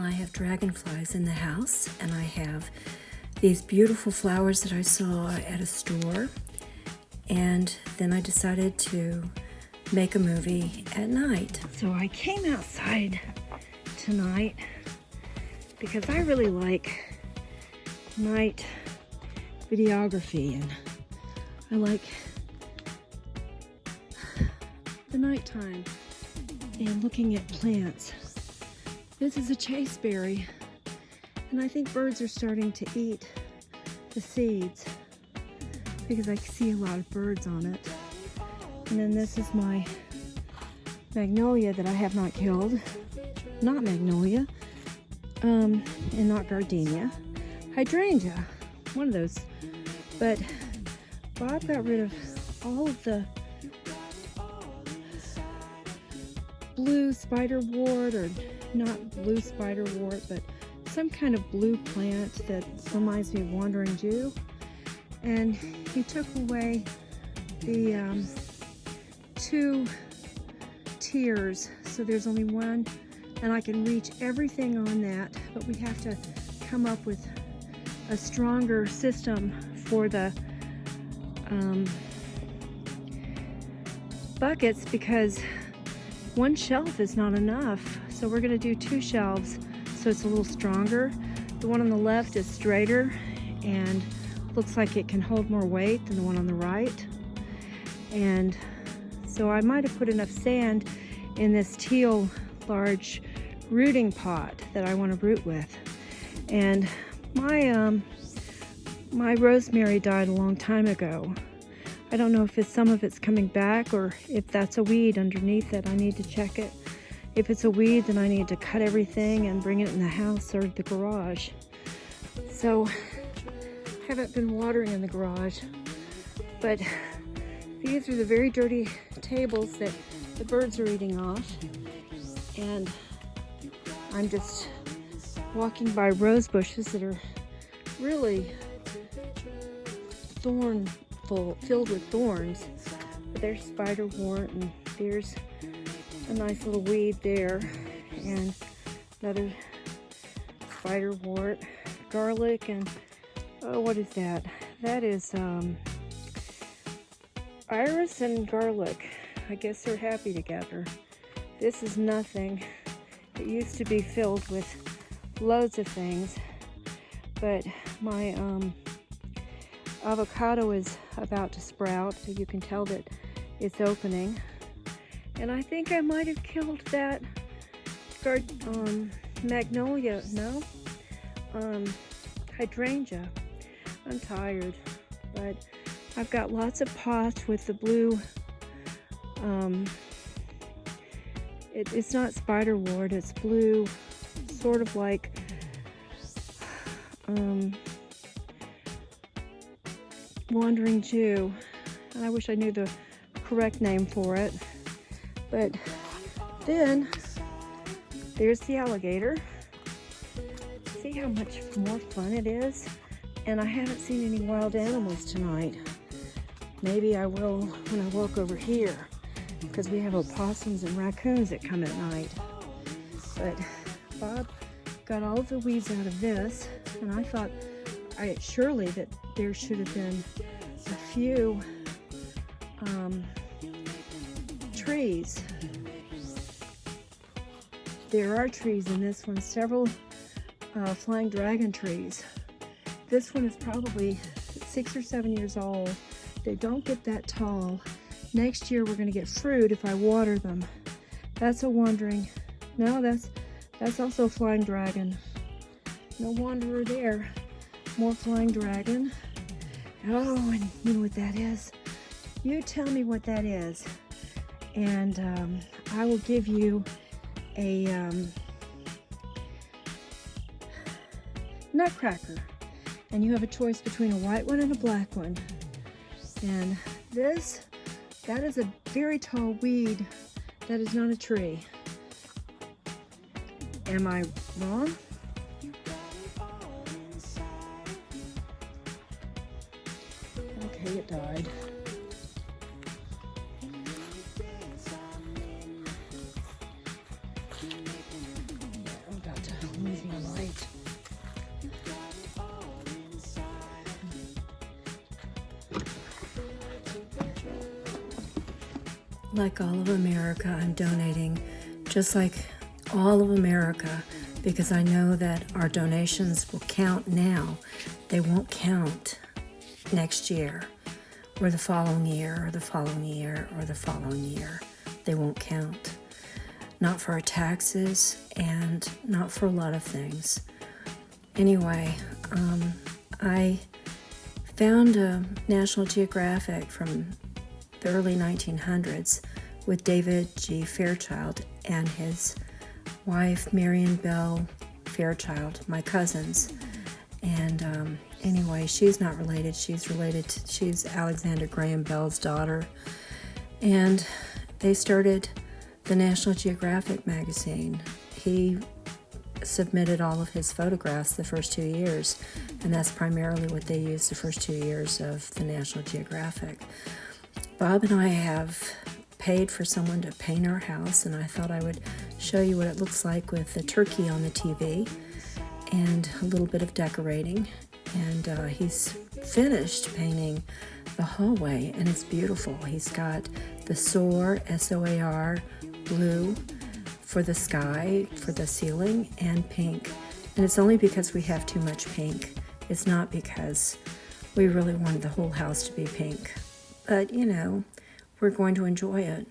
I have dragonflies in the house, and I have these beautiful flowers that I saw at a store, and then I decided to make a movie at night. So I came outside tonight because I really like night videography, and I like the nighttime and looking at plants. This is a chaseberry, and I think birds are starting to eat the seeds because I see a lot of birds on it. And then this is my magnolia that I have not killed. Not magnolia, and not gardenia. Hydrangea, one of those. But Bob got rid of all of the blue spiderwort, or not blue spiderwort, but some kind of blue plant that reminds me of Wandering Jew. And he took away the two tiers, so there's only one, and I can reach everything on that, but we have to come up with a stronger system for the buckets, because one shelf is not enough. So we're gonna do 2 shelves so it's a little stronger. The one on the left is straighter and looks like it can hold more weight than the one on the right. And so I might have put enough sand in this teal large rooting pot that I want to root with. And my rosemary died a long time ago. I don't know if some of it's coming back or if that's a weed underneath it. I need to check it. If it's a weed, then I need to cut everything and bring it in the house or the garage. So I haven't been watering in the garage, but these are the very dirty tables that the birds are eating off. And I'm just walking by rose bushes that are really filled with thorns. But there's spiderwort, and there's a nice little weed there, and another spiderwort, garlic, and oh, what is that? That is iris and garlic. I guess they're happy together. This is nothing. It used to be filled with loads of things, but my avocado is about to sprout, so you can tell that it's opening. And I think I might have killed that magnolia, no? Hydrangea. I'm tired, but I've got lots of pots with the blue, it's not spiderwort, it's blue, sort of like Wandering Jew. And I wish I knew the correct name for it. But then there's the alligator. See how much more fun it is? And I haven't seen any wild animals tonight. Maybe I will when I walk over here, because we have opossums and raccoons that come at night. But Bob got all of the weeds out of this, and I thought surely that there should have been a few trees. There are trees in this one, several flying dragon trees. This one is probably 6 or 7 years old. They don't get that tall. Next year we're going to get fruit if I water them. That's a wandering. No, that's also a flying dragon. No wanderer there. More flying dragon. Oh, and you know what that is? You tell me what that is, and I will give you a nutcracker. And you have a choice between a white one and a black one. And that is a very tall weed. That is not a tree. Am I wrong? Okay, it died. I'm about to lose Like all of America, I'm donating, just like all of America, because I know that our donations will count now. They won't count next year, or the following year, or the following year, or the following year. They won't count. Not for our taxes, and not for a lot of things. Anyway, I found a National Geographic from the early 1900s with David G. Fairchild and his wife Marion Bell Fairchild, my cousins. And anyway, she's not related. She's Alexander Graham Bell's daughter. And they started the National Geographic magazine. He submitted all of his photographs the first 2 years, and that's primarily what they used the first 2 years of the National Geographic. Bob and I have paid for someone to paint our house, and I thought I would show you what it looks like with the turkey on the TV and a little bit of decorating. And he's finished painting the hallway, and it's beautiful. He's got the SOAR, S-O-A-R, blue for the sky, for the ceiling, and pink. And it's only because we have too much pink. It's not because we really wanted the whole house to be pink. But, you know, we're going to enjoy it.